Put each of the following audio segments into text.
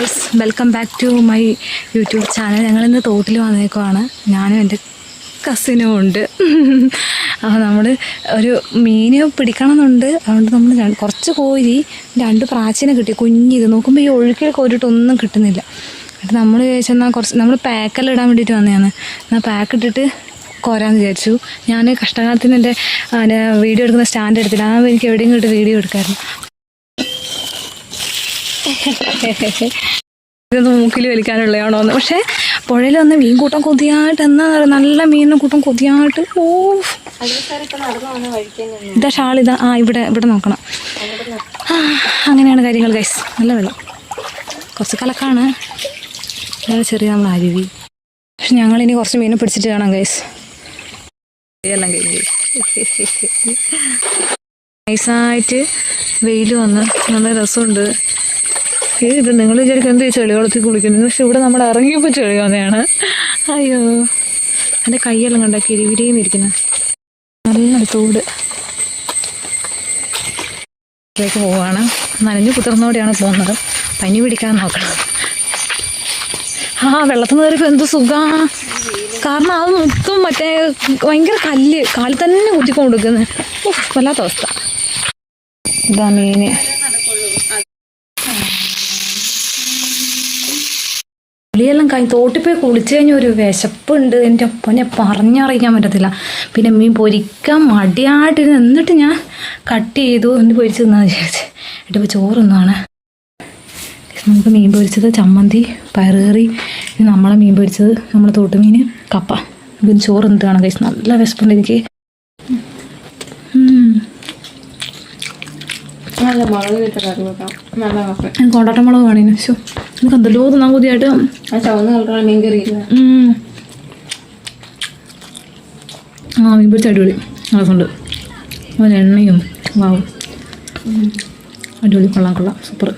Guys, welcome back to my YouTube channel. ഞങ്ങളിന്ന് തോട്ടിൽ വന്നേക്കുവാണ്. ഞാനും എൻ്റെ കസിനും ഉണ്ട്. അപ്പോൾ നമ്മൾ ഒരു മീൻ പിടിക്കണമെന്നുണ്ട്. അതുകൊണ്ട് നമ്മൾ കുറച്ച് കോരി 2 പ്രാച്ചീനെ കിട്ടി. കുഞ്ഞിത് നോക്കുമ്പോൾ ഈ ഒഴുക്കിൽ കോരിയിട്ടൊന്നും കിട്ടുന്നില്ല. എന്നിട്ട് നമ്മൾ ചോദിച്ചെന്നാൽ കുറച്ച് നമ്മൾ പാക്കെല്ലാം ഇടാൻ വേണ്ടിയിട്ട് വന്നതാണ്. എന്നാൽ പാക്ക് ഇട്ടിട്ട് കോരാന്ന് വിചാരിച്ചു. ഞാൻ കഷ്ടകാലത്തിന് എൻ്റെ വീഡിയോ എടുക്കുന്ന സ്റ്റാൻഡ് എടുത്തില്ല. ആ എനിക്ക് എവിടെയും കിട്ടും വീഡിയോ എടുക്കാമായിരുന്നു. ഇതൊന്ന് മൂക്കിൽ വലിക്കാനുള്ളതാണോന്ന്. പക്ഷേ പുഴയിൽ വന്ന് മീൻ കൂട്ടം കൊതിയായിട്ട് എന്നാ നല്ല മീനിനെ കൂട്ടം കൊതിയായിട്ട്. ഓ ഇതാ ഷാളിതാ. ഇവിടെ നോക്കണം. അങ്ങനെയാണ് കാര്യങ്ങൾ ഗൈസ്. നല്ല വെള്ളം, കുറച്ച് കലക്കാണ്. നല്ല ചെറിയ നമ്മൾ അരുവി. പക്ഷെ ഞങ്ങളിനി കുറച്ച് മീനെ പിടിച്ചിട്ട് കാണാം ഗൈസ്. എല്ലാം കഴിഞ്ഞു നൈസായിട്ട് വെയിൽ വന്ന് നല്ല രസമുണ്ട്. ഇത് നിങ്ങൾ വിചാരിക്കും എന്ത് ചെളി വെള്ളത്തിൽ കുളിക്കുന്നത്, പക്ഷെ ഇവിടെ നമ്മൾ ഇറങ്ങിയപ്പോൾ ചെളി വന്നതാണ്. അയ്യോ, എൻ്റെ കൈയെല്ലാം കണ്ട കിരിവിരിന്നിരിക്കുന്നത്. നല്ല തോട് ലേക്ക് പോവാണ്. നനഞ്ഞു കുതിർന്നോടെയാണ് പോകുന്നത്. പനി പിടിക്കാൻ നോക്കണം. വെള്ളത്തിൽ നിന്ന് കയറിയപ്പോൾ എന്ത് സുഖമാണ്. കാരണം അത് മൊത്തം മറ്റേ ഭയങ്കര കാലിൽ തന്നെ കുത്തിക്കൊണ്ട് കൊടുക്കുന്നത്. വല്ലാത്ത അവസ്ഥ. ഇതാ മീന്. കുളിയെല്ലാം തോട്ടിൽ പോയി കുളിച്ച് കഴിഞ്ഞാൽ ഒരു വിശപ്പുണ്ട്. എൻ്റെ ഒപ്പനെ പറഞ്ഞറിയിക്കാൻ പറ്റത്തില്ല. പിന്നെ മീൻ പൊരിക്കാൻ മടിയായിട്ടിരുന്ന് എന്നിട്ട് ഞാൻ കട്ട് ചെയ്തു. എന്നിട്ട് പൊരിച്ച് തിന്നാന്ന് വിചാരിച്ച്. എന്നിട്ടിപ്പോൾ ചോറൊന്നാണ്. നമുക്ക് മീൻ പൊരിച്ചത്, ചമ്മന്തി, പയറുകറി, നമ്മളെ മീൻ പൊരിച്ചത്, നമ്മളെ തോട്ടുമീൻ, കപ്പ. നമുക്ക് ചോറ് എന്നിട്ട് കാണാം കഴിച്ച്. നല്ല വിശപ്പുണ്ട് എനിക്ക്. കൊണ്ടാട്ട മുളക് വേണേനു. ശോ, എനിക്ക് എന്തെല്ലോ തിന്നാൻ കൊതിയായിട്ട്. മീൻ പൊരിച്ച അടിപൊളി രസമുണ്ട്. എണ്ണയും വാവും അടിപൊളി. കൊള്ളാം സൂപ്പർ.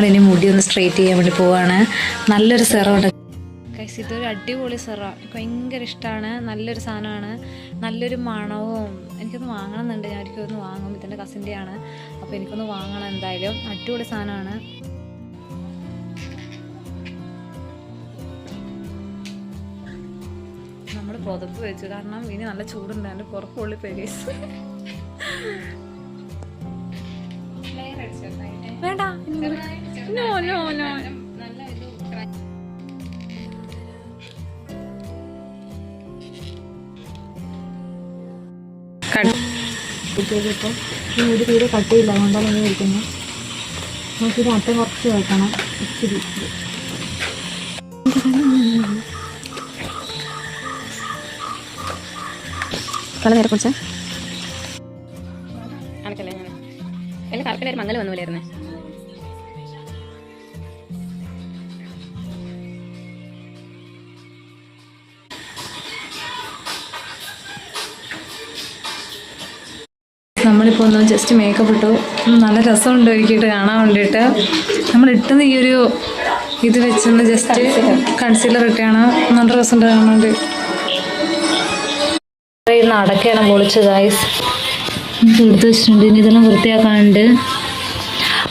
ഇനി മുടി ഒന്ന് സ്ട്രെയിറ്റ് ചെയ്യാൻ വേണ്ടി പോവാണ്. നല്ലൊരു സെറമുണ്ട് ഗൈസ്. ഇതൊരു അടിപൊളി സെറ. എനിക്ക് ഭയങ്കര ഇഷ്ടമാണ്. നല്ലൊരു സാധനമാണ്. നല്ലൊരു മണവും. എനിക്കൊന്ന് വാങ്ങണം എന്നുണ്ട്. ഞാൻ ഒരിക്കലൊന്ന് വാങ്ങും. ഇതിൻ്റെ കസിൻ്റെയാണ്. അപ്പോൾ എനിക്കൊന്ന് വാങ്ങണം എന്തായാലും. അടിപൊളി സാധനമാണ്. നമ്മൾ പുതപ്പ് വെച്ചു. കാരണം ഇനി നല്ല ചൂടുണ്ടായിരുന്നു. പുറത്ത് പൊള്ളിപ്പോയി ഗൈസ്. വേണ്ട, നോ നോ നോ. ഇപ്പം ഈ മുടി തീരെ കട്ടിയില്ല. അതുകൊണ്ടാണ് ഇങ്ങനെ ഇരിക്കുന്നത്. നമുക്കിത് അട്ട കുറച്ച് വെക്കണം. ഇച്ചിരി കള നേരെ കുറിച്ച് അനക്കല്ലേ ഞാൻ എല്ലാം കറക്കലൊരു മങ്ങൽ വന്നു പോലെയായിരുന്നേ. നമ്മളിപ്പോൾ ഒന്ന് ജസ്റ്റ് മേക്കപ്പ് ഇട്ടു. നല്ല രസമുണ്ട് ഒരുക്കിയിട്ട് കാണാൻ വേണ്ടിയിട്ട്. നമ്മളിട്ടത് ഈ ഒരു ഇത് വെച്ചൊന്ന് ജസ്റ്റ് കൺസീലർ ഇട്ടാണ്. നല്ല രസമുണ്ട് കാണാൻ വേണ്ടി. അടക്കയെല്ലാം പൊളിച്ച് ഗൈസ് എടുത്ത് വെച്ചിട്ടുണ്ട്. ഇനി ഇതെല്ലാം വൃത്തിയാക്കാനുണ്ട്.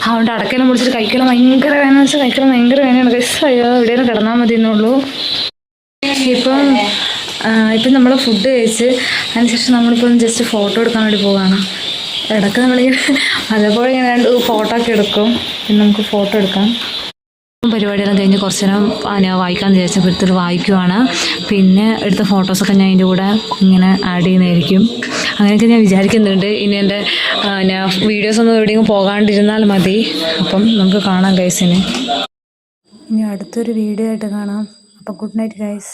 അതുകൊണ്ട് അടക്കയെല്ലാം പൊളിച്ചിട്ട് കഴിക്കണം. ഭയങ്കര വേദന വെച്ചാൽ കഴിക്കണം. ഭയങ്കര വേദനയാണ് ഗൈസ്. അയ്യോ, എവിടെയെങ്കിലും കിടന്നാൽ മതി എന്നുള്ളൂ. ഇപ്പം നമ്മൾ ഫുഡ് കഴിച്ച് അതിനുശേഷം നമ്മളിപ്പോൾ ജസ്റ്റ് ഫോട്ടോ എടുക്കാൻ വേണ്ടി പോവുകയാണ്. ഇടയ്ക്ക് നമ്മളിങ്ങനെ അതേപോലെ ഇങ്ങനെ 2 ഫോട്ടോ ഒക്കെ എടുക്കും. പിന്നെ നമുക്ക് ഫോട്ടോ എടുക്കാം. പരിപാടിയെല്ലാം കഴിഞ്ഞ് കുറച്ച് നേരം വായിക്കാമെന്ന് വിചാരിച്ചപ്പോൾ എടുത്തിട്ട് വായിക്കുവാണ്. പിന്നെ എടുത്ത ഫോട്ടോസൊക്കെ ഞാൻ അതിൻ്റെ കൂടെ ഇങ്ങനെ ആഡ് ചെയ്യുന്നതായിരിക്കും. അങ്ങനെയൊക്കെ ഞാൻ വിചാരിക്കുന്നുണ്ട്. ഇനി എൻ്റെ വീഡിയോസൊന്നും എവിടെയെങ്കിലും പോകാണ്ടിരുന്നാൽ മതി. അപ്പം നമുക്ക് കാണാം ഗൈസിന്. ഇനി അടുത്തൊരു വീഡിയോ ആയിട്ട് കാണാം. അപ്പം ഗുഡ് നൈറ്റ് ഗൈസ്.